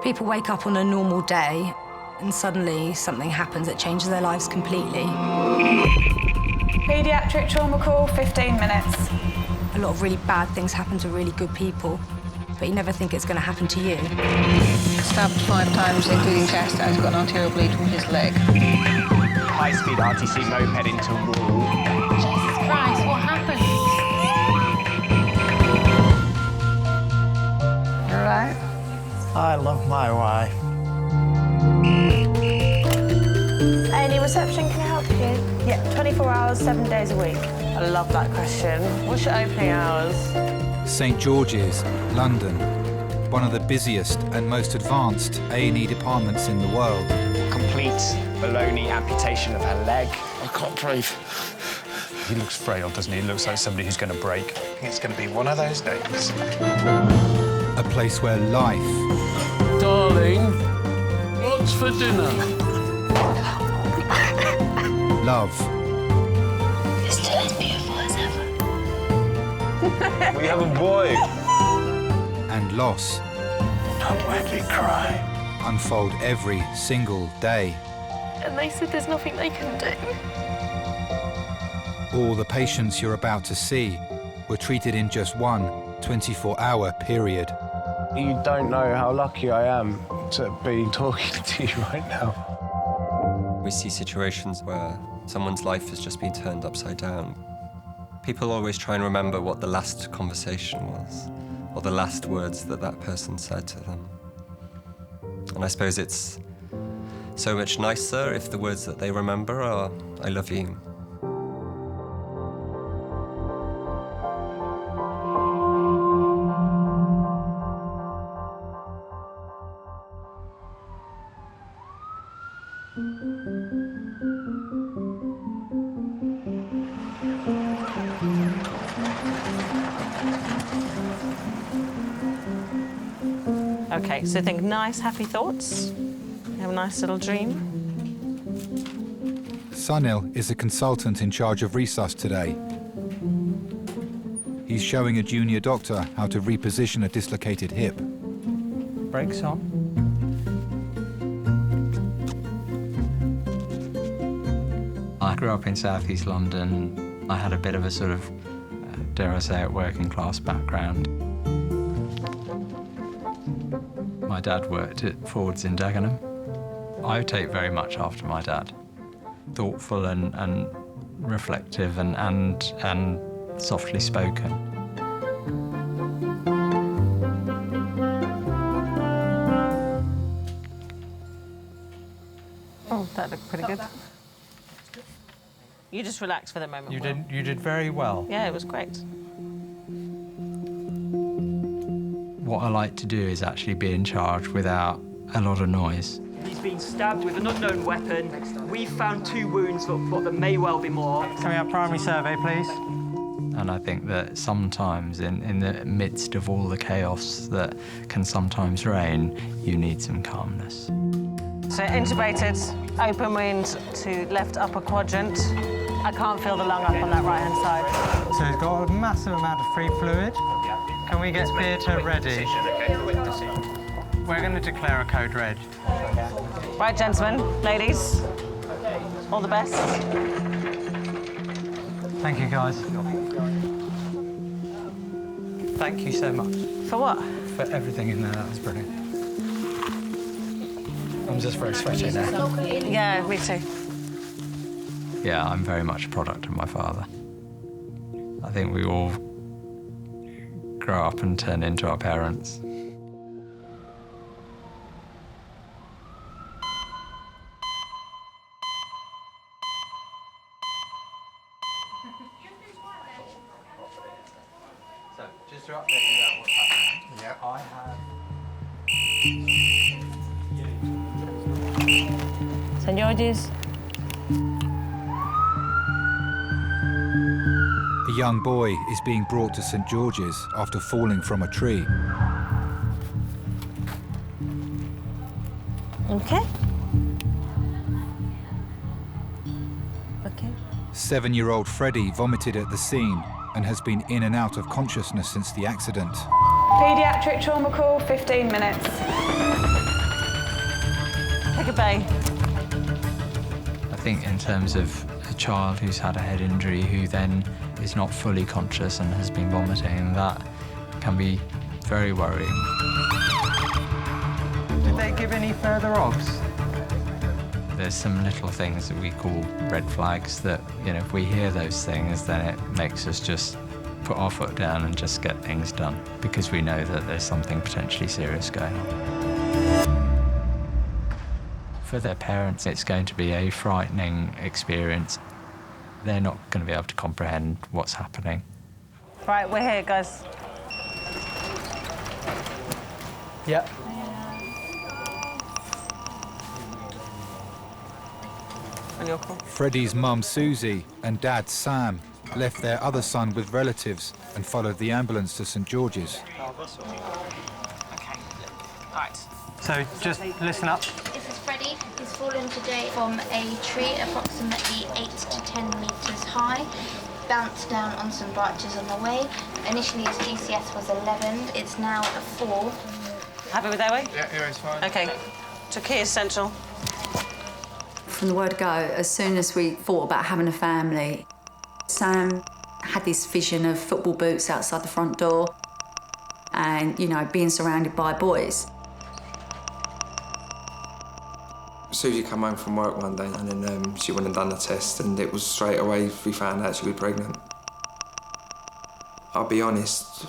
People wake up on a normal day and suddenly something happens that changes their lives completely. Pediatric trauma call, 15 minutes. A lot of really bad things happen to really good people, but you never think it's going to happen to you. Stabbed 5 times, including chest, and he's got an arterial bleed from his leg. High-speed RTC moped into wall. Jesus Christ, what happened? You all right? I love my wife. Any reception can I help you? Yeah, 24 hours, 7 days a week. I love that question. What's your opening hours? St George's, London, one of the busiest and most advanced A&E departments in the world. Complete baloney amputation of her leg. I can't breathe. He looks frail, doesn't he? He looks like somebody who's going to break. It's going to be one of those days. A place where life, Darling, what's for dinner? love, It's still as beautiful as ever. We have a boy. and loss Don't make me cry. unfold every single day. And they said there's nothing they can do. All the patients you're about to see were treated in just one 24-hour period. You don't know how lucky I am to be talking to you right now. We see situations where someone's life has just been turned upside down. People always try and remember what the last conversation was, or the last words that that person said to them. And I suppose it's so much nicer if the words that they remember are, "I love you." Okay, so think nice, happy thoughts. Have a nice little dream. Sunil is a consultant in charge of resus today. He's showing a junior doctor how to reposition a dislocated hip. Brakes on. I grew up in southeast London. I had a bit of a sort of, dare I say it, working class background. My dad worked at Ford's in Dagenham. I take very much after my dad. Thoughtful and reflective and softly spoken. Oh, that looked pretty good. You just relax for the moment. You did very well. Yeah, it was great. What I like to do is actually be in charge without a lot of noise. He's been stabbed with an unknown weapon. We've found 2 wounds, but there may well be more. Can we have primary survey, please? And I think that sometimes in the midst of all the chaos that can sometimes reign, you need some calmness. So intubated, open wound to left upper quadrant. I can't feel the lung up on that right-hand side. So he's got a massive amount of free fluid. Can we get theatre ready? We're going to declare a code red. Right, gentlemen, ladies, all the best. Thank you, guys. Thank you so much. For what? For everything in there, that was brilliant. I'm just very sweaty now. Yeah, me too. Yeah, I'm very much a product of my father. I think we all grow up and turn into our parents. So, just to update you about what's happening. Yeah. I have... St George's. A young boy is being brought to St George's after falling from a tree. Okay. Okay. 7-year-old Freddy vomited at the scene and has been in and out of consciousness since the accident. Pediatric trauma call, 15 minutes. Pick a bay. I think in terms of a child who's had a head injury who then is not fully conscious and has been vomiting, that can be very worrying. Did they give any further obs? There's some little things that we call red flags that, you know, if we hear those things, then it makes us just put our foot down and just get things done, because we know that there's something potentially serious going on. For their parents, it's going to be a frightening experience. They're not going to be able to comprehend what's happening. Right, we're here, guys. Yep. And your call. Freddy's mum, Susie, and dad, Sam, left their other son with relatives and followed the ambulance to St George's. Okay. Right. So just listen up. This is Freddy. He's fallen today from a tree approximately 8 to 10 metres high. Bounced down on some branches on the way. Initially his GCS was 11. It's now a 4. Happy with that way? Yeah, it's fine. Okay. To key essential. From the word go, as soon as we thought about having a family, Sam had this vision of football boots outside the front door and, you know, being surrounded by boys. Susie came home from work one day and then she went and done the test, and it was straight away we found out she was pregnant. I'll be honest,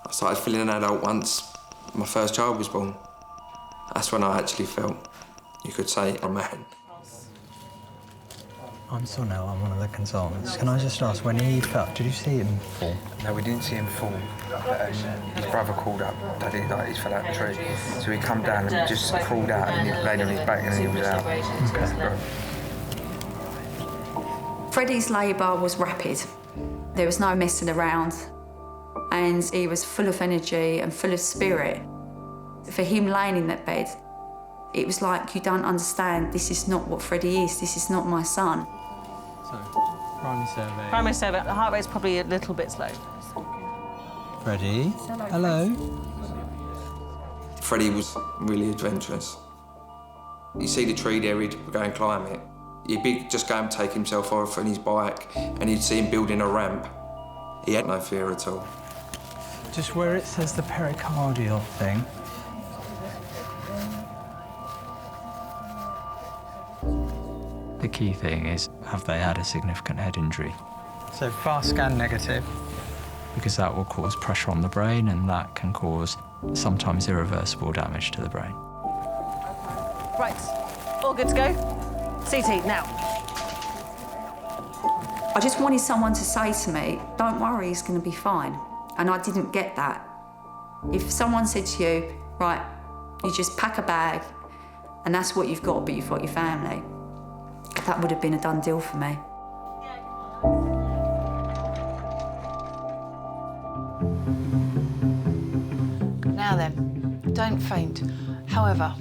I started feeling an adult once my first child was born. That's when I actually felt, you could say, a man. I'm Sonel, I'm one of the consultants. Can I just ask, when he fell, did you see him fall? No, we didn't see him fall. His brother called up, Daddy, like, he fell out the tree. So he come down and just crawled out and he laid on his back and he was out. Okay. Freddy's labour was rapid. There was no messing around. And he was full of energy and full of spirit. For him laying in that bed, it was like, you don't understand, this is not what Freddy is, this is not my son. So, primary survey. Primary survey. The heart rate's probably a little bit slow. Freddy, hello. Freddy was really adventurous. You see the tree there, he'd go and climb it. He'd just go and take himself off on his bike and you'd see him building a ramp. He had no fear at all. Just where it says the pericardial thing. The key thing is, have they had a significant head injury? So fast scan negative. Because that will cause pressure on the brain, and that can cause sometimes irreversible damage to the brain. Right, all good to go. CT, now. I just wanted someone to say to me, don't worry, he's going to be fine. And I didn't get that. If someone said to you, right, you just pack a bag and that's what you've got, but you've got your family, that would have been a done deal for me. Now then, don't faint. However,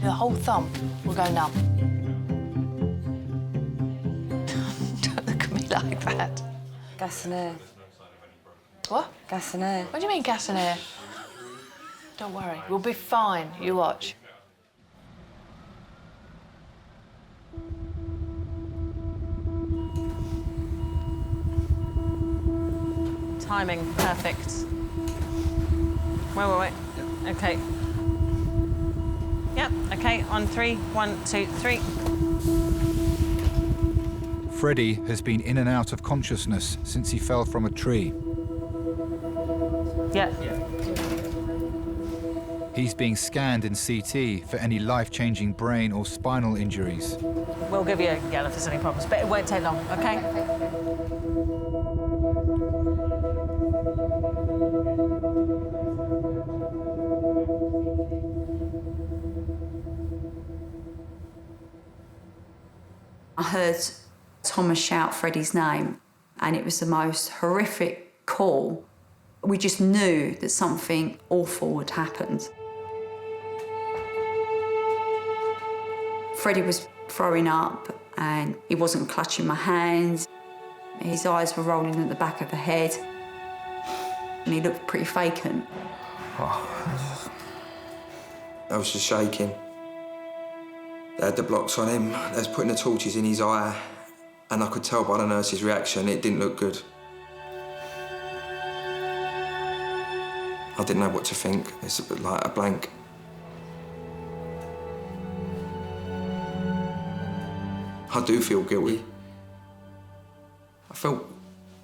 the whole thumb will go numb. Don't look at me like that. Gas and air. What? Gas and air. What do you mean gas and air? Don't worry, we'll be fine. You watch. Timing, perfect. Wait. Okay. Yep, okay, on 3. 1, 2, 3. Freddy has been in and out of consciousness since he fell from a tree. Yeah. He's being scanned in CT for any life-changing brain or spinal injuries. We'll give you a yell if there's any problems, but it won't take long, okay? I heard Thomas shout Freddy's name, and it was the most horrific call. We just knew that something awful had happened. Freddy was throwing up and he wasn't clutching my hands. His eyes were rolling at the back of the head and he looked pretty vacant. I was just shaking. They had the blocks on him, they was putting the torches in his eye, and I could tell by the nurse's reaction it didn't look good. I didn't know what to think. It's a bit like a blank. I do feel guilty. I felt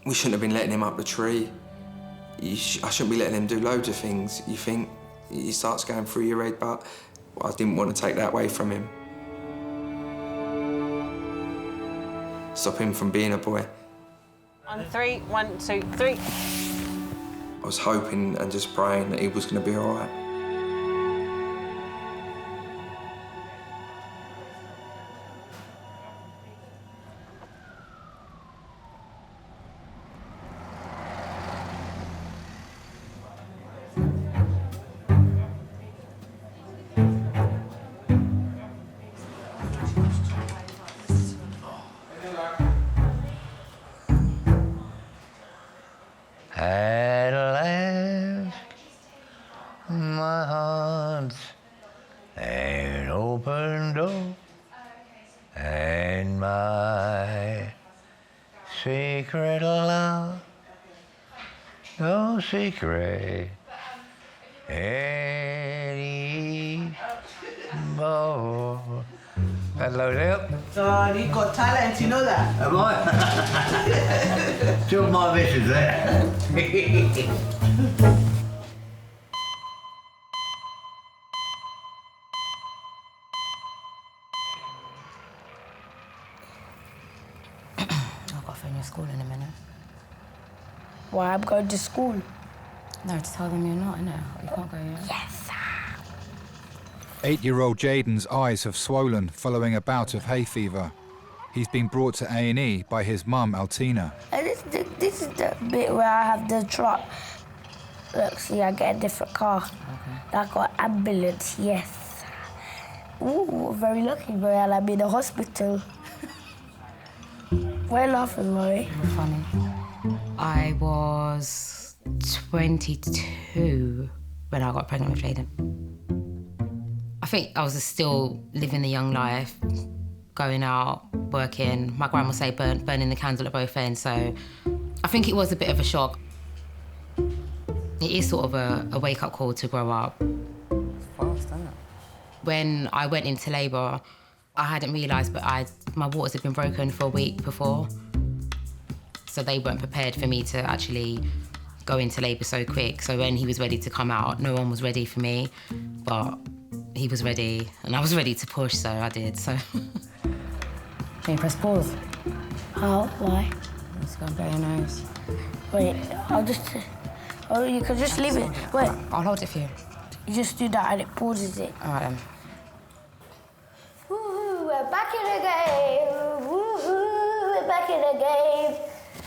we shouldn't have been letting him up the tree. I shouldn't be letting him do loads of things. You think, it starts going through your head, but I didn't want to take that away from him. Stop him from being a boy. On 3, 1, 2, 3. I was hoping and just praying that he was going to be all right. At last, my heart's an open door, and my secret love, no secret anymore. Hello there. Son, you got talent, you know that? Am I? Still my missus there. I've got to phone your school in a minute. Why, I'm going to school. No, to tell them you're not, innit? You can't go yet. Yes. 8-year-old Jaden's eyes have swollen following a bout of hay fever. He's been brought to A&E by his mum, Altina. This is the bit where I have the truck. Look, see, I get a different car. Okay. I got ambulance, yes. Ooh, very lucky, boy. I'm in the hospital. Why laughing, Murray? Funny. I was 22 when I got pregnant with Jaden. I think I was still living the young life, going out, working. My grandma would say burning the candle at both ends, so I think it was a bit of a shock. It is sort of a wake-up call to grow up. It's fast, isn't it? When I went into labour, I hadn't realised, but my waters had been broken for a week before, so they weren't prepared for me to actually go into labour so quick. So when he was ready to come out, no one was ready for me, but he was ready, and I was ready to push, so I did, so. Can you press pause? How? Why? Let's go and blow your nose. Wait, I'll just... Oh, you can just leave it. Wait. I'll hold it for you. You just do that and it pauses it. All right, then. Woo-hoo, we're back in the game. Woo-hoo, we're back in the game.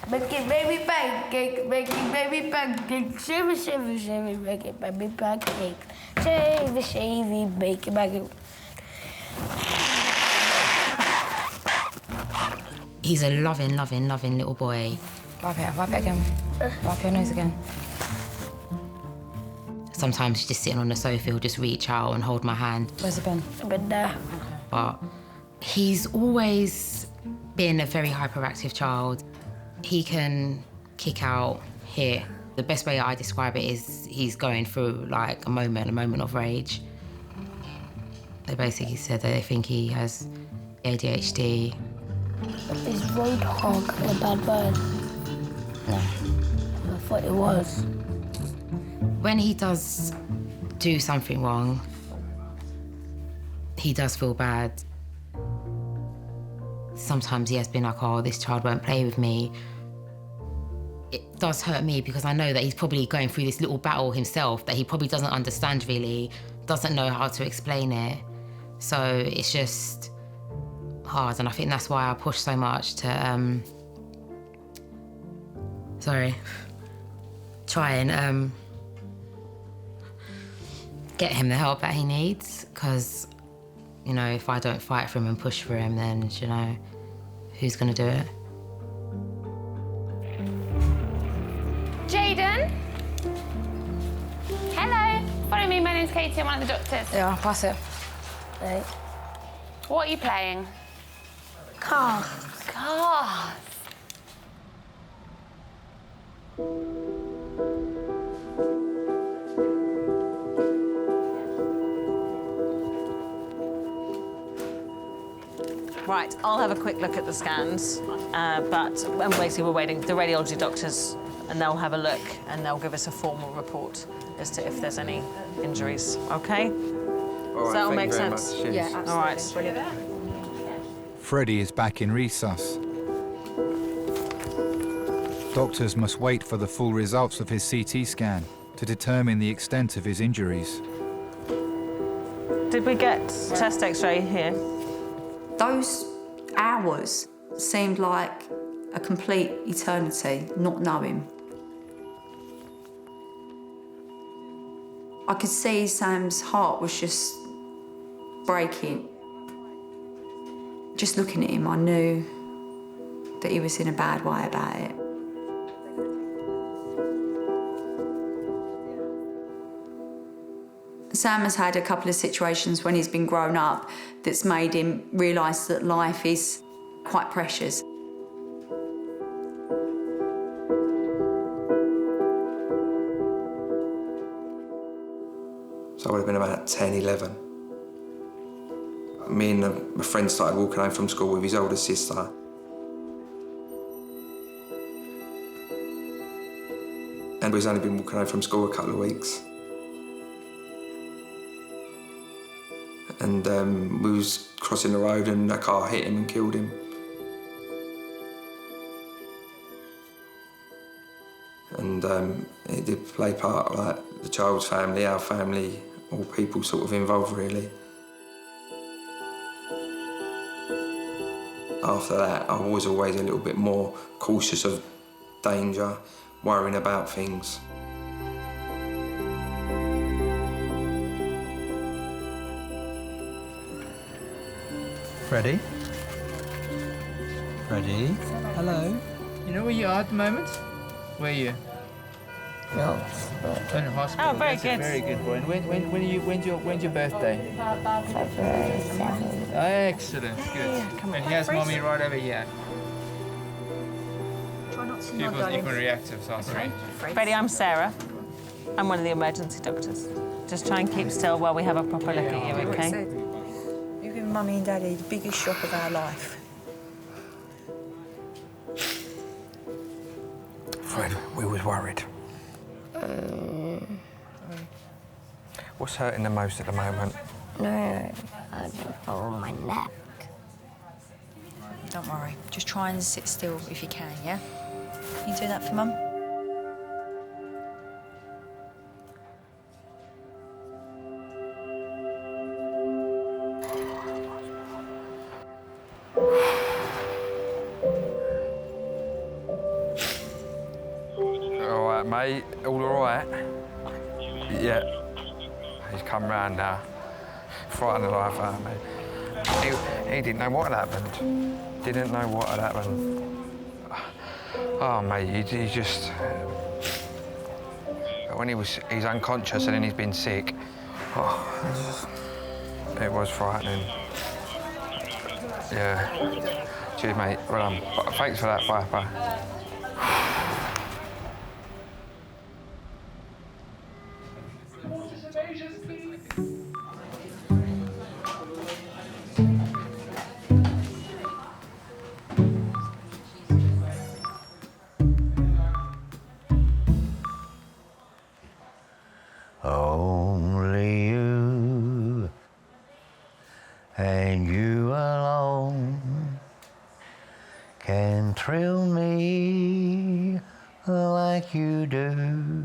Making baby pancakes, making baby pancakes. Shiver, shiver, shiver, making baby pancakes. Shavy, shavy, making pancakes. He's a loving, loving, loving little boy. Wipe it again. Wipe your nose again. Sometimes just sitting on the sofa, he'll just reach out and hold my hand. Where's it been? Been there. But he's always been a very hyperactive child. He can kick out here. The best way I describe it is he's going through like a moment of rage. They basically said that they think he has ADHD. Is roadhog a bad word? No. I thought it was. When he does do something wrong, he does feel bad. Sometimes he has been like, oh, this child won't play with me. It does hurt me because I know that he's probably going through this little battle himself that he probably doesn't understand really, doesn't know how to explain it. So it's just hard, and I think that's why I push so much to, try and get him the help that he needs, because, you know, if I don't fight for him and push for him, then, you know, who's gonna do it? Jaden? Hello. Follow me, my name's Katie, I'm one of the doctors. Yeah, I'll pass it. Right. What are you playing? Car. Cars. Right, I'll have a quick look at the scans, and basically we're waiting for the radiology doctors, and they'll have a look and they'll give us a formal report as to if there's any injuries. Okay? Does that all make sense? Yeah, absolutely. All right. Brilliant. Freddy is back in resus. Doctors must wait for the full results of his CT scan to determine the extent of his injuries. Did we get chest X-ray here? Those hours seemed like a complete eternity, not knowing. I could see Sam's heart was just breaking. Just looking at him, I knew that he was in a bad way about it. Sam has had a couple of situations when he's been grown up that's made him realise that life is quite precious. So I would have been about 10, 11. Me and my friend started walking home from school with his older sister. And we've only been walking home from school a couple of weeks. And we was crossing the road and a car hit him and killed him. And it did play part, like the child's family, our family, all people sort of involved really. After that, I was always a little bit more cautious of danger, worrying about things. Freddy? Freddy? Hello? You know where you are at the moment? Where are you? No. In hospital. Oh, very That's good. A very good boy. And when's your birthday? February 7th. Excellent, good. Yeah, come on. And here's mommy right over here. Try not to Pupils equal reactive, so sorry. Freddie, I'm Sarah. I'm one of the emergency doctors. Just try and keep still while we have a proper look at you, okay? You've given Mummy and Daddy the biggest shock of our life. Fred, we was worried. What's hurting the most at the moment? No, on my neck. Don't worry. Just try and sit still if you can, yeah? Can you do that for Mum? All right, mate. All right? Yeah. He's come round now. Frightened the life out of me. He didn't know what had happened. Didn't know what had happened. Oh, mate, he just... When he's unconscious and then he's been sick, it was frightening. Yeah. Cheers, mate. Well done. Thanks for that. Bye, bye. Only you and you alone can thrill me like you do.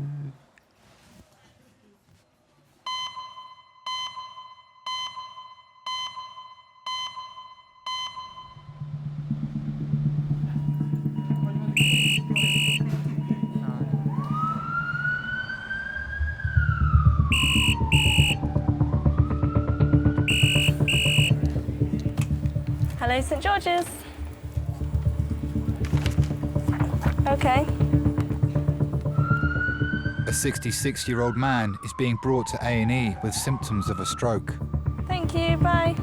Hello, St George's. Okay. A 66-year-old man is being brought to A&E with symptoms of a stroke. Thank you, bye.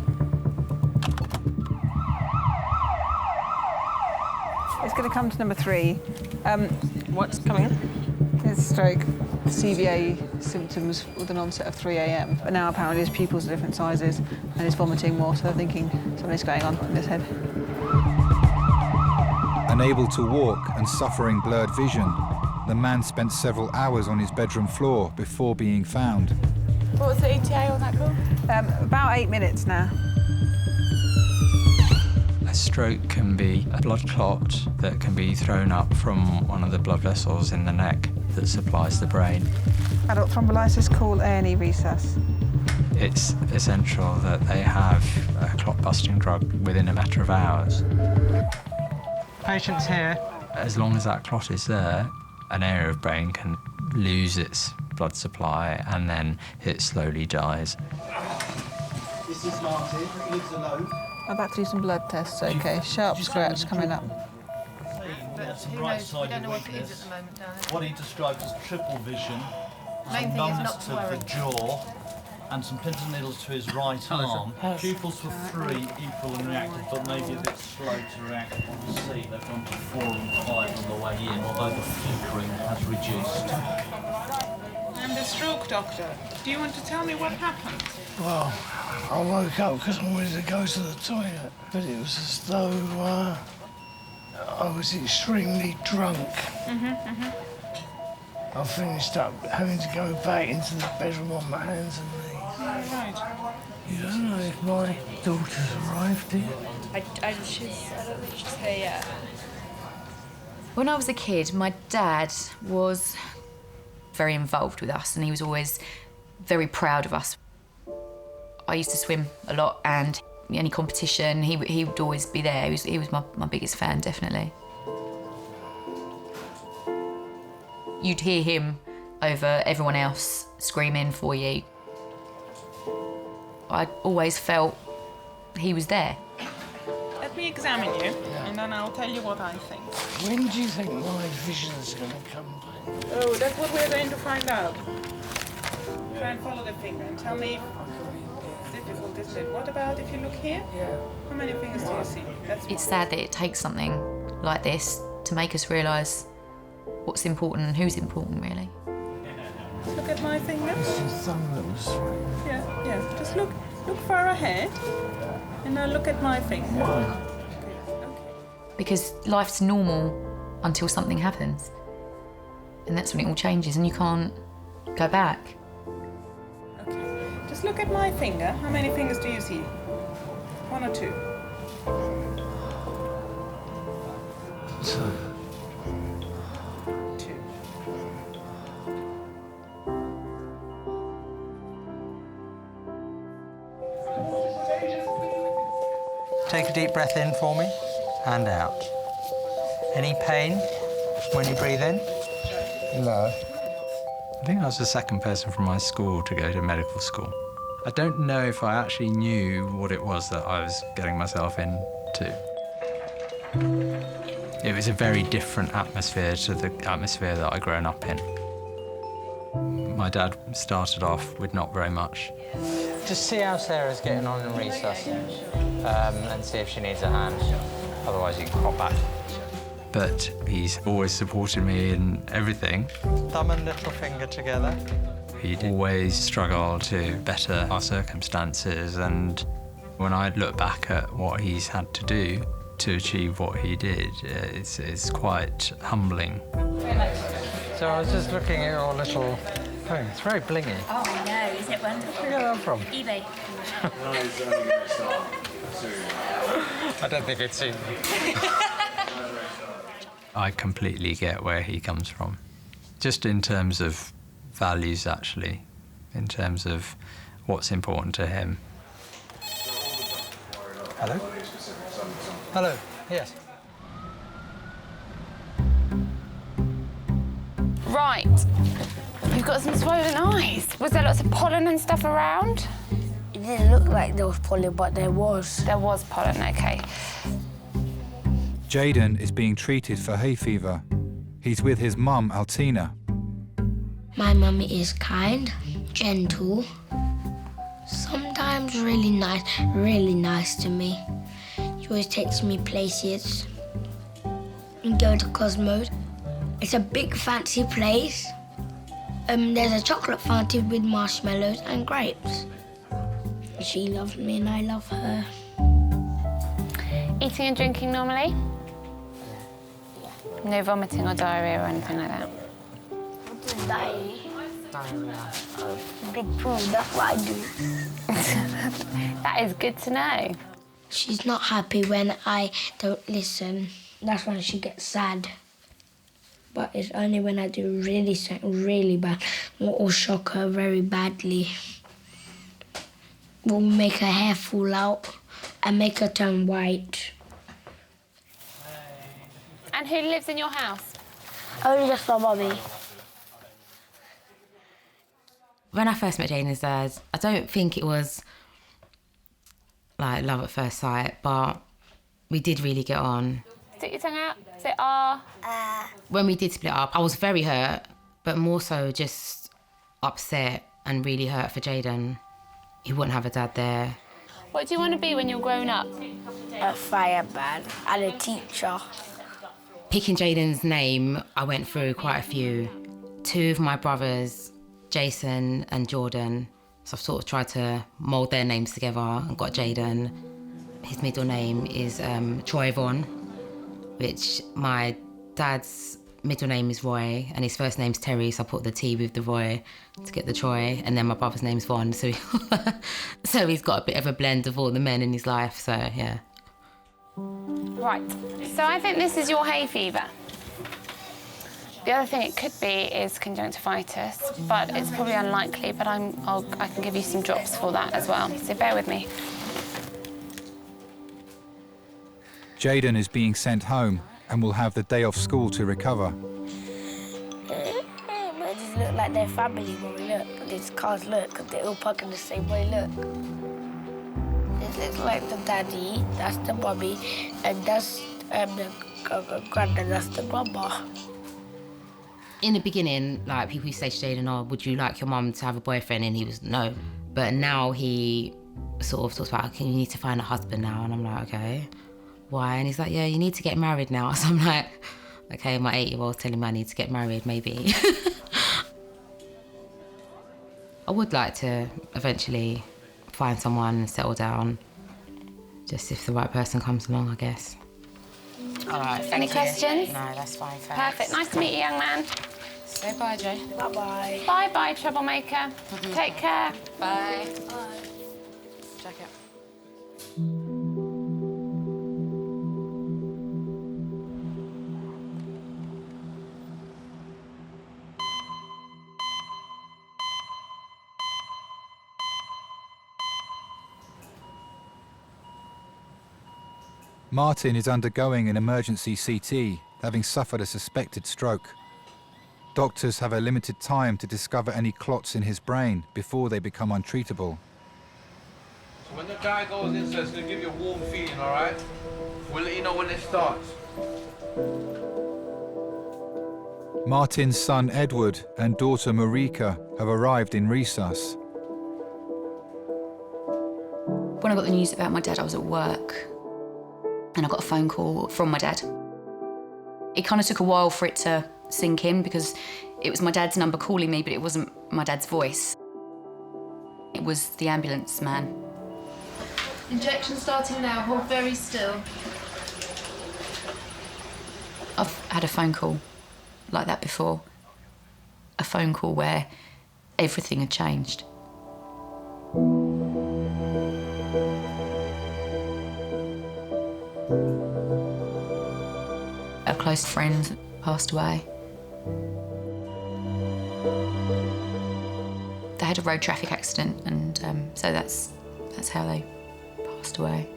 It's going to come to number 3. What's coming in? It's stroke, CVA symptoms with an onset of 3 a.m. But now apparently his pupils are different sizes and he's vomiting more, so they're thinking something's going on in his head. Unable to walk and suffering blurred vision, the man spent several hours on his bedroom floor before being found. What was the ETA on that call? About 8 minutes now. A stroke can be a blood clot that can be thrown up from one of the blood vessels in the neck that supplies the brain. Adult thrombolysis, call A&E resus. It's essential that they have a clot-busting drug within a matter of hours. Patient's here. As long as that clot is there, an area of brain can lose its blood supply and then it slowly dies. This is Martin, lives alone. I'm about to do some blood tests, OK. Sharp scratch coming up. Some right-sided weakness. What he described as triple vision, Main some thing is numbness not to to worry. the jaw, and some pins and needles to his right arm. Pupils were 3, equal and reactive, but maybe a bit slow to react. You see, they've gone to 4 and 5 on the way in, although the flickering has reduced. I'm the stroke doctor. Do you want to tell me what happened? Well, I woke up because I wanted to go to the toilet, but it was as though I was extremely drunk. I finished up having to go back into the bedroom on my hands and knees. Right. You don't know if my daughter's arrived yet? I don't think she's here yet. When I was a kid, my dad was very involved with us and he was always very proud of us. I used to swim a lot and any competition, he would always be there. He was my biggest fan, definitely. You'd hear him over everyone else screaming for you. I always felt he was there. Let me examine you, and then I'll tell you what I think. When do you think my vision's going to come back? Oh, that's what we're going to find out. Try and follow the finger and tell me. It's difficult, isn't it? What about if you look here? Yeah. How many fingers do you see? It's sad that it takes something like this to make us realise what's important and who's important, really. Look at my finger. It's your thumb that was right. Yeah. Just look far ahead, and now look at my finger. Because life's normal until something happens. And that's when it all changes and you can't go back. Okay. Just look at my finger. How many fingers do you see? 1 or 2? 2. Take a deep breath in for me and out. Any pain when you breathe in? No. I think I was the second person from my school to go to medical school. I don't know if I actually knew what it was that I was getting myself into. It was a very different atmosphere to the atmosphere that I'd grown up in. My dad started off with not very much. Just see how Sarah's getting on in resus and see if she needs a hand. Otherwise, you can hop back. But he's always supported me in everything. Thumb and little finger together. He'd always struggle to better our circumstances, and when I look back at what he's had to do to achieve what he did, it's quite humbling. So I was just looking at your little thing. It's very blingy. Oh, no, is it wonderful? Where did you get that from? eBay. I don't think it's seen me. I completely get where he comes from. Just in terms of values, actually, in terms of what's important to him. Hello? Hello, yes. Right. You've got some swollen eyes. Was there lots of pollen and stuff around? It didn't look like there was pollen, but there was. There was pollen, OK. Jaden is being treated for hay fever. He's with his mum, Altina. My mummy is kind, gentle, sometimes really nice to me. She always takes me places. We go to Cosmos. It's a big fancy place. There's a chocolate fountain with marshmallows and grapes. She loves me and I love her. Eating and drinking normally? No vomiting or diarrhea or anything like that? Diarrhea. Big food, that's what I do. That is good to know. She's not happy when I don't listen. That's when she gets sad. But it's only when I do something really bad what will shock her very badly. Will make her hair fall out and make her turn white. And who lives in your house? Only just my mummy. When I first met Jaden's dad, I don't think it was like love at first sight, but we did really get on. Stick your tongue out. Say ah. When we did split up, I was very hurt, but more so just upset and really hurt for Jaden. He wouldn't have a dad there. What do you want to be when you're grown up? A fireman and a teacher. Picking Jaden's name, I went through quite a few. Two of my brothers, Jason and Jordan, so I've sort of tried to mould their names together and got Jaden. His middle name is Troy Vaughan, which my dad's middle name is Roy and his first name's Terry, so I put the T with the Roy to get the Troy, and then my brother's name's Vaughan, so he's got a bit of a blend of all the men in his life, so yeah. Right, so I think this is your hay fever. The other thing it could be is conjunctivitis, but it's probably unlikely, but I can give you some drops for that as well, so bear with me. Jaden is being sent home and will have the day off school to recover. It just look like their family when we look. These cars look, because they all park in the same way, look. It looks like the daddy, that's the mummy, and that's the granddad, that's the grandma. In the beginning, like, people used to say to Jaden, oh, would you like your mum to have a boyfriend? And he was, no. But now he sort of talks about, okay, you need to find a husband now. And I'm like, okay, why? And he's like, yeah, you need to get married now. So I'm like, okay, my 8-year-old's telling me I need to get married, maybe. I would like to eventually find someone and settle down, just if the right person comes along, I guess. All right, any questions? No, that's fine, thanks. Perfect, nice to meet you, young man. Say bye, Jay. Bye-bye. Bye-bye, troublemaker. Take care. Bye. Bye. Jacket. Martin is undergoing an emergency CT, having suffered a suspected stroke. Doctors have a limited time to discover any clots in his brain before they become untreatable. So when the guy goes in, so it's going to give you a warm feeling, all right? We'll let you know when it starts. Martin's son Edward and daughter Marika have arrived in resus. When I got the news about my dad, I was at work and I got a phone call from my dad. It kind of took a while for it to sink in because it was my dad's number calling me, but it wasn't my dad's voice. It was the ambulance man. Injection starting now, hold very still. I've had a phone call like that before. A phone call where everything had changed. A close friend passed away. They had a road traffic accident, and so that's how they passed away.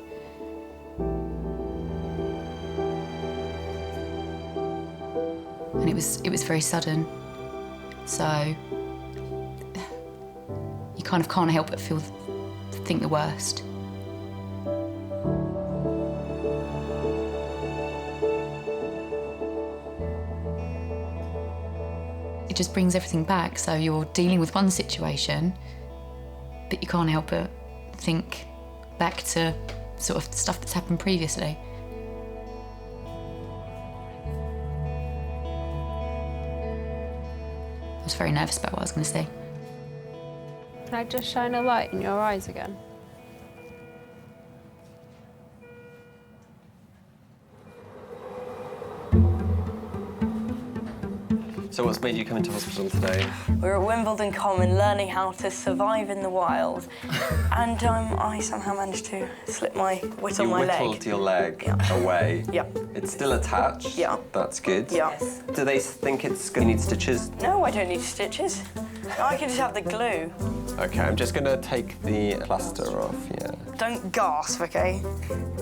And it was very sudden, so you kind of can't help but think the worst. It just brings everything back. So you're dealing with one situation, but you can't help but think back to sort of stuff that's happened previously. I was very nervous about what I was going to say. Can I just shine a light in your eyes again? So what's made you come into hospital today? We're at Wimbledon Common learning how to survive in the wild. And I somehow managed to slip my whittle my leg. You whittled your leg away? Yeah. It's still attached? Yeah. That's good. Yeah. Do they think it's going to need stitches? No, I don't need stitches. I can just have the glue. OK, I'm just going to take the plaster off, yeah. Don't gasp, OK?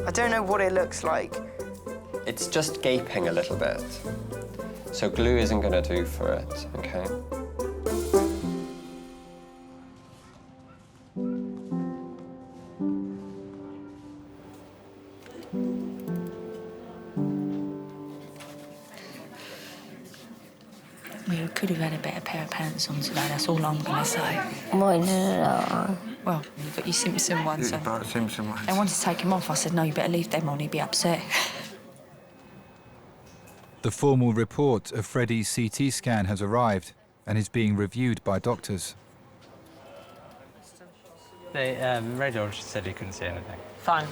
I don't know what it looks like. It's just gaping a little bit. So glue isn't going to do for it, OK? We could have had a better pair of pants on today, that's all I'm going to say. Why did it on? Well, you've got your Simpson ones. Simpson ones. They wanted to take him off. I said, no, you better leave them on, he'd be upset. The formal report of Freddy's CT scan has arrived and is being reviewed by doctors. The radiologist said he couldn't see anything. Fine.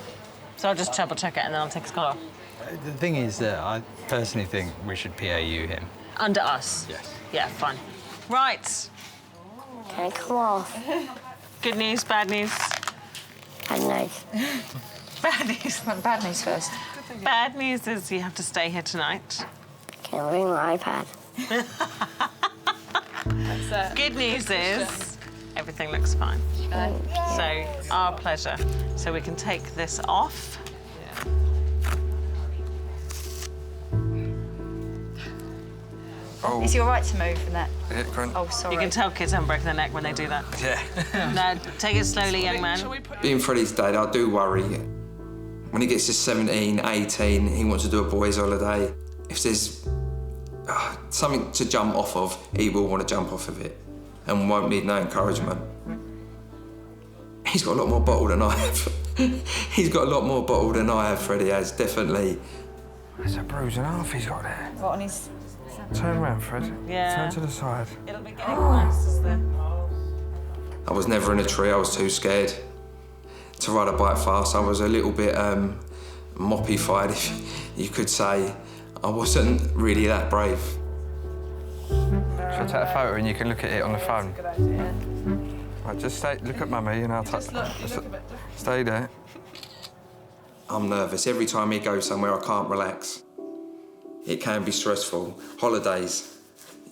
So I'll just double check it and then I'll take his colour off. The thing is that I personally think we should PAU him. Under us? Yes. Yeah, fine. Right. Can I come off? Good news, bad news? Bad news. Bad news. Bad news first. Bad news is you have to stay here tonight. Can I bring my iPad? Good news is everything looks fine. So, our pleasure. So we can take this off. Oh. Is he all right to move from that? Yeah, go on. Oh, sorry. You can tell kids haven't broken their neck when they do that. Yeah. No, take it slowly, young man. Being Freddy's dad, I do worry. When he gets to 17, 18, he wants to do a boys' holiday. If there's something to jump off of, he will want to jump off of it and won't need no encouragement. He's got a lot more bottle than I have. He's got a lot more bottle than I have, Freddy has, definitely. That's a bruise and a half he's got there. What on his... Turn around, Fred. Yeah. Turn to the side. It'll be getting worse, is there? I was never in a tree, I was too scared to ride a bike fast. I was a little bit moppy-fied, if you could say. I wasn't really that brave. Shall I take a photo and you can look at it on the phone? Right, just stay, look at Mummy and I'll take... Stay there. I'm nervous. Every time he goes somewhere, I can't relax. It can be stressful. Holidays.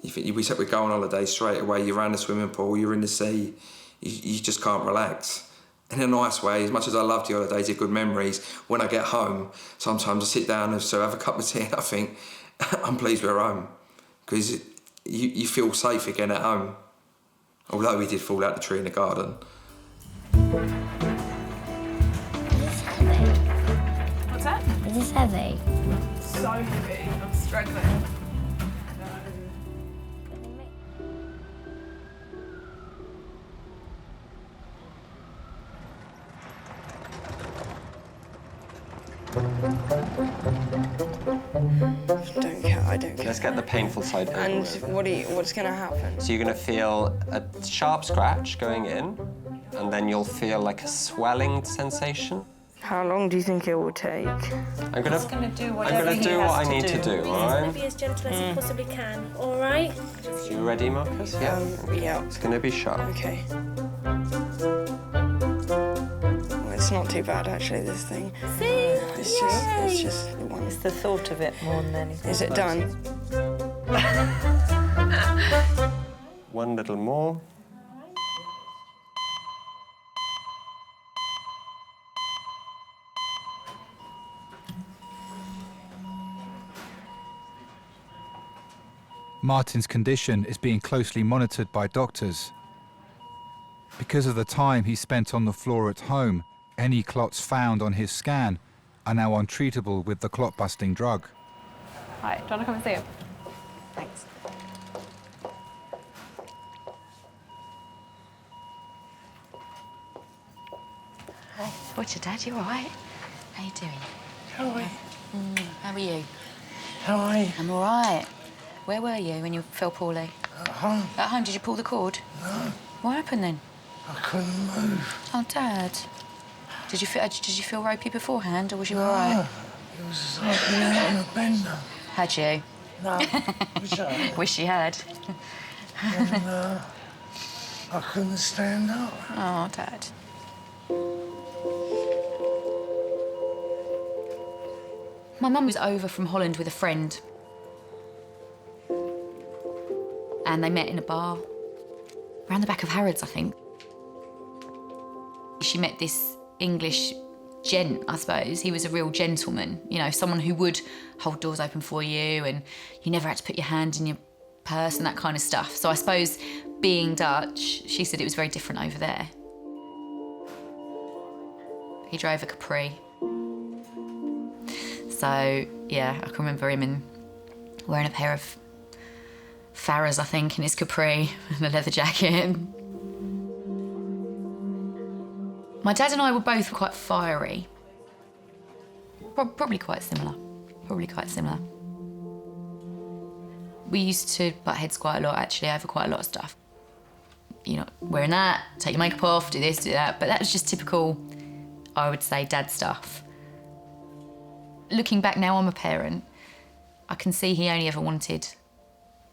We said we go on holidays straight away. You're around the swimming pool, you're in the sea. You just can't relax. In a nice way, as much as I love the holidays, they're good memories. When I get home, sometimes I sit down and have a cup of tea and I think, I'm pleased we're home. Because you feel safe again at home. Although we did fall out the tree in the garden. What's that? Is this heavy? So heavy, I'm struggling. I don't care. Let's get the painful side over And with. what's going to happen? So you're going to feel a sharp scratch going in, and then you'll feel like a swelling sensation. How long do you think it will take? I'm going to do what I need to do, all I'm right? going to be as gentle as I possibly can, all right? You ready, Marcus? Yeah? Yeah. It's going to be sharp. OK. Well, it's not too bad, actually, this thing. See? It's just one. It's the thought of it more than anything. Is it done? One little more. Martin's condition is being closely monitored by doctors. Because of the time he spent on the floor at home, any clots found on his scan are now untreatable with the clot-busting drug. Hi, do you want to come and see him? Thanks. What's your dad? You all right? How you doing? How are you? How are you? How are you? I'm all right. Where were you when you fell poorly? At home. At home? Did you pull the cord? No. What happened then? I couldn't move. Oh, Dad. Did you feel ropey beforehand, or was you all right? It was like being out on a bender. Had you? No. Wish you had. And I couldn't stand up. Oh, Dad. My mum was over from Holland with a friend. And they met in a bar. Around the back of Harrods, I think. She met this English gent, I suppose. He was a real gentleman, you know, someone who would hold doors open for you and you never had to put your hand in your purse and that kind of stuff. So I suppose being Dutch, she said it was very different over there. He drove a Capri. So, yeah, I can remember him wearing a pair of Farrahs, I think, in his Capri and a leather jacket. My dad and I were both quite fiery. Probably quite similar. We used to butt heads quite a lot, actually, over quite a lot of stuff. You know, wearing that, take your makeup off, do this, do that. But that was just typical, I would say, dad stuff. Looking back now, I'm a parent. I can see he only ever wanted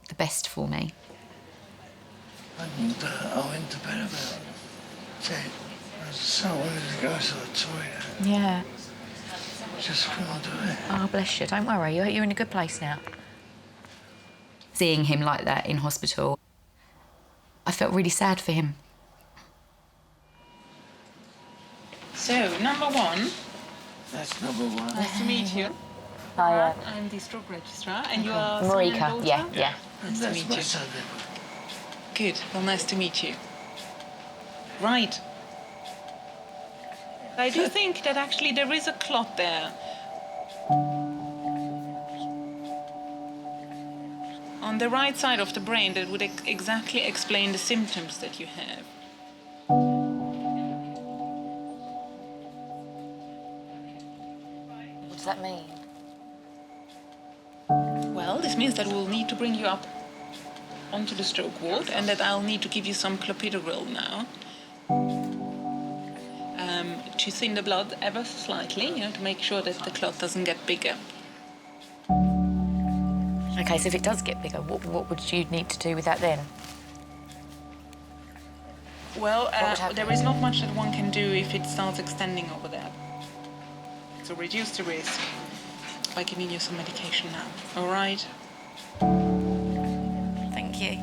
the best for me. And I went to bed about 10. I so wanted to go to the toilet. Yeah. Just couldn't do it. Oh, bless you. Don't worry. You're in a good place now. Seeing him like that in hospital, I felt really sad for him. So, number one. That's number one. Nice to meet you. Hi, I'm the stroke registrar, and you are Marika. Yeah. Nice to meet you. Good. Well, nice to meet you. Right. I do think that actually there is a clot there. On the right side of the brain that would exactly explain the symptoms that you have. What does that mean? Well, this means that we'll need to bring you up onto the stroke ward and that I'll need to give you some clopidogrel now. To thin the blood ever so slightly, you know, to make sure that the clot doesn't get bigger. OK, so if it does get bigger, what would you need to do with that then? Well, there is not much that one can do if it starts extending over there. So reduce the risk by giving you some medication now, all right? Thank you.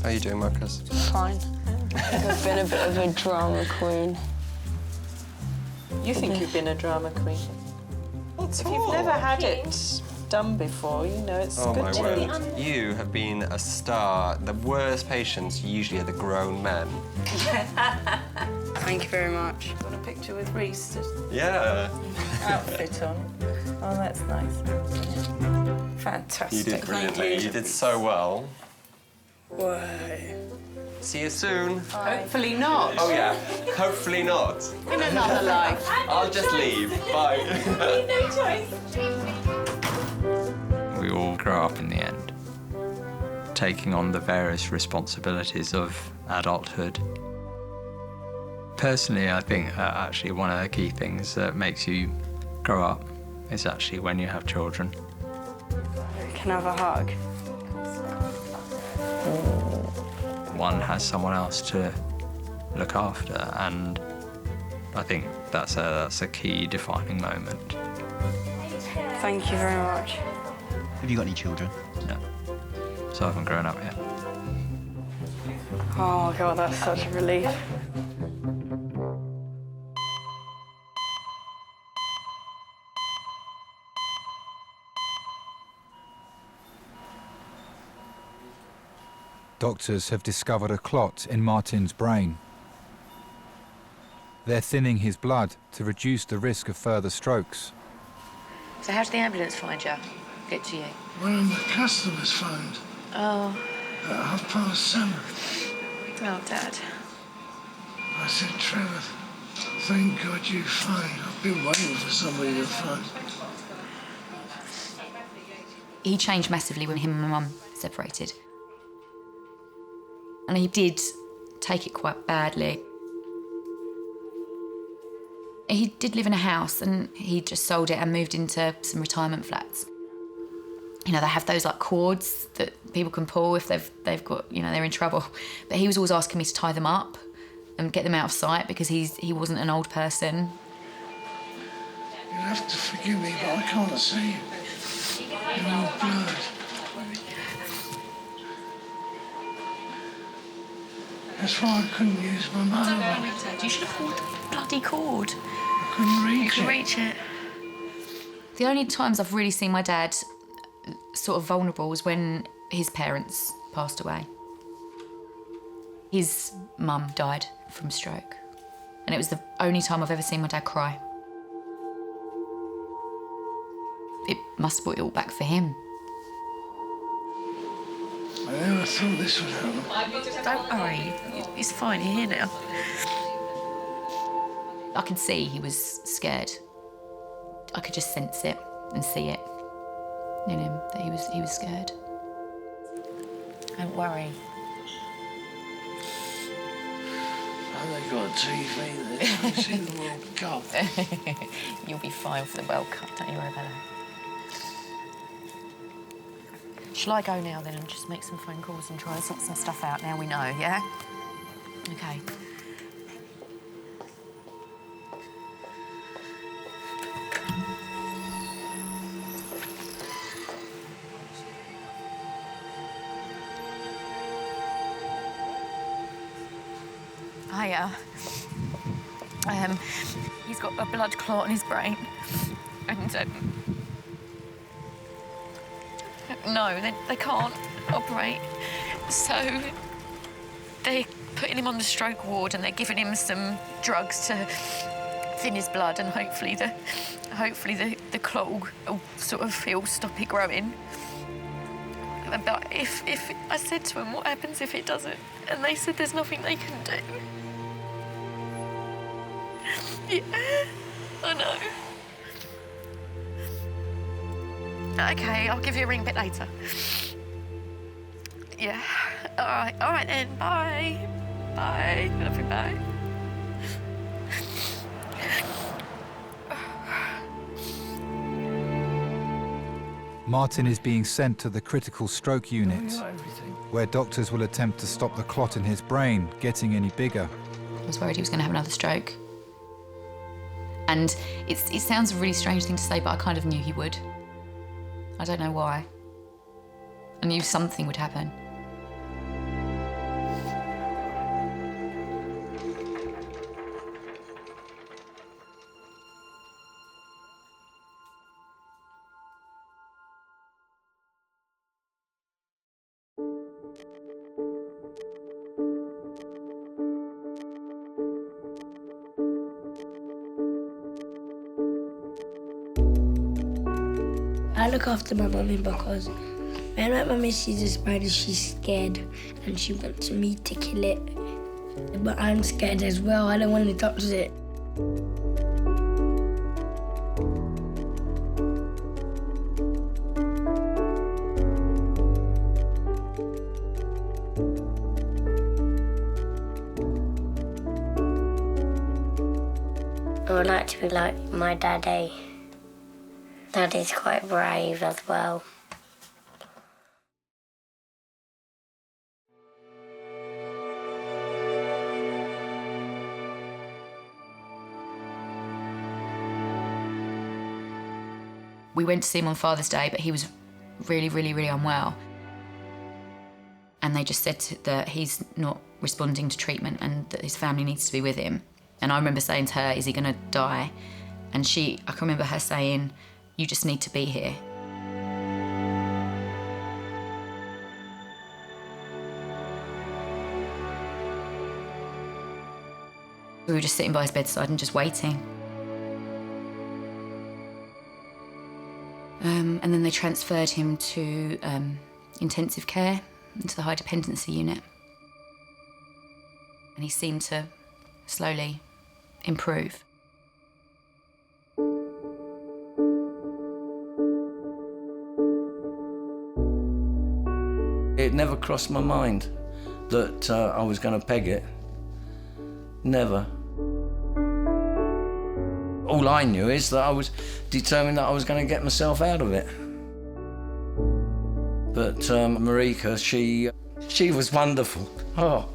How are you doing, Marcus? Fine. I've been a bit of a drama queen. You think you've been a drama queen? If you've never had it done before, you know, it's Oh good my to word. be. You have been a star. The worst patients usually are the grown men. Thank you very much. Got a picture with Reese. Yeah. Outfit on. Oh, that's nice. Fantastic. You did brilliantly. You did so well. Why? See you soon. Hopefully not. Oh yeah, hopefully not. In another life. I'll just leave. Bye. No choice. We all grow up in the end, taking on the various responsibilities of adulthood. Personally, I think actually one of the key things that makes you grow up is actually when you have children. Can I have a hug? One has someone else to look after, and I think that's a key defining moment. Thank you very much. Have you got any children? No. So I haven't grown up yet. Oh, God, that's such a relief. Doctors have discovered a clot in Martin's brain. They're thinning his blood to reduce the risk of further strokes. So how did the ambulance find you? get to you? One of the customers phoned Oh. at 7:30. Oh, Dad. I said, Trevor, thank God you phoned. I've been waiting for somebody to phone. He changed massively when him and my mum separated. And he did take it quite badly. He did live in a house and he just sold it and moved into some retirement flats. You know, they have those like cords that people can pull if they've got, you know, they're in trouble. But he was always asking me to tie them up and get them out of sight because he wasn't an old person. You'll have to forgive me, but I can't see you. You're all blurred. That's why I couldn't use my mobile. Don't worry, Dad. You should have pulled the bloody cord. I couldn't reach You could reach it. The only times I've really seen my dad sort of vulnerable was when his parents passed away. His mum died from stroke. And it was the only time I've ever seen my dad cry. It must have brought it all back for him. I never thought this would happen. Don't worry, it's fine, you're here now. I could see he was scared. I could just sense it and see it in him, that he was scared. Don't worry. Oh, they got a TV there. I see the World Cup. You'll be fine for the World Cup, don't you worry about that. Shall I go now then and just make some phone calls and try and sort some stuff out now we know, yeah? Okay. Hiya. He's got a blood clot in his brain. And, no, they can't operate. So they're putting him on the stroke ward and they're giving him some drugs to thin his blood and hopefully the clot will sort of he'll stop it growing. But if I said to him, what happens if it doesn't? And they said there's nothing they can do. Yeah, I know. Okay, I'll give you a ring a bit later. Yeah, all right then, bye. Bye, love you, bye. Martin is being sent to the critical stroke unit, where doctors will attempt to stop the clot in his brain getting any bigger. I was worried he was going to have another stroke. And it sounds a really strange thing to say, but I kind of knew he would. I don't know why. I knew something would happen. I look after my mummy because when my mummy sees a spider, she's scared and she wants me to kill it. But I'm scared as well. I don't want to touch it. I would like to be like my daddy. Daddy's quite brave as well. We went to see him on Father's Day, but he was really, really, really unwell. And they just said that he's not responding to treatment and that his family needs to be with him. And I remember saying to her, is he going to die? And I can remember her saying, you just need to be here. We were just sitting by his bedside and just waiting. And then they transferred him to intensive care, into the high dependency unit. And he seemed to slowly improve. It never crossed my mind that I was going to peg it. Never. All I knew is that I was determined that I was going to get myself out of it. But Marika, she was wonderful. Oh,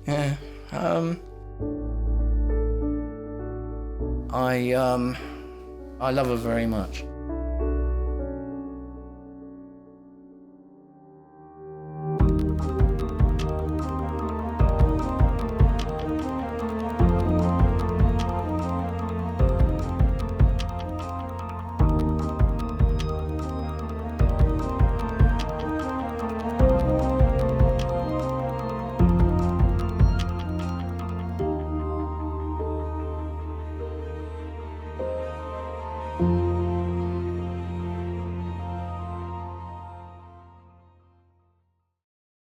yeah. I love her very much.